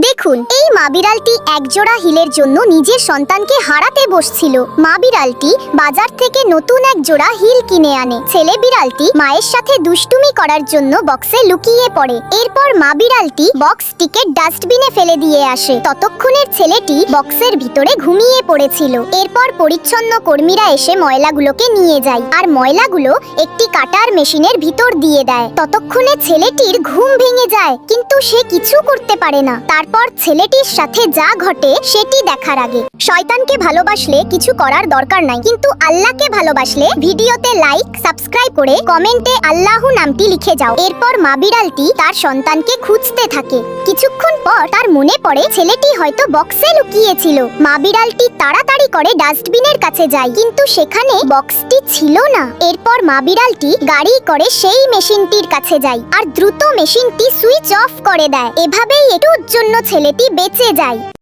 দেখুন, এই মা বিড়ালটি একজোড়া হিলের জন্য নিজের সন্তানকে হারাতে বসছিল। মা বিড়ালটি বাজার থেকে নতুন এক জোড়া হিল কিনে আনে। ছেলে বিড়ালটি মায়ের সাথে দুষ্টুমি করার জন্য বক্সে লুকিয়ে পড়ে। এরপর মা বিড়ালটি বক্সটিকে ডাস্টবিনে ফেলে দিয়ে আসে। ততক্ষণের ছেলেটি বক্সের ভিতরে ঘুমিয়ে পড়েছিল। এরপর পরিচ্ছন্ন কর্মীরা এসে ময়লাগুলোকে নিয়ে যায় আর ময়লাগুলো একটি কাটার মেশিনের ভিতর দিয়ে দেয়। ততক্ষণে ছেলেটির ঘুম ভেঙে যায়, কিন্তু সে কিছু করতে পারে না। তারপর ছেলেটির সাথে যা ঘটে সেটি দেখার আগে শয়তানকে ভালোবাসলে কিছু করার দরকার নাই, কিন্তু আল্লাহকে ভালোবাসলে ভিডিওতে লাইক, সাবস্ক্রাইব করে কমেন্টে আল্লাহু নামটি লিখে যাও। এরপর মা বিড়ালটি তার সন্তানকে খুঁজতে থাকে। কিছুক্ষণ পর তার মনে পড়ে ছেলেটি হয়তো বক্সে লুকিয়েছিল। মা বিড়ালটি তাড়াতাড়ি করে ডাস্টবিনের কাছে যায়, কিন্তু সেখানে বক্সটি ছিল না। এরপর মা বিড়ালটি গাড়ি করে সেই মেশিনটির কাছে যায় আর দ্রুত মেশিনটি সুইচ অফ করে দেয়। এভাবেই একটুর জন্য ছেলেটি বেঁচে যায়।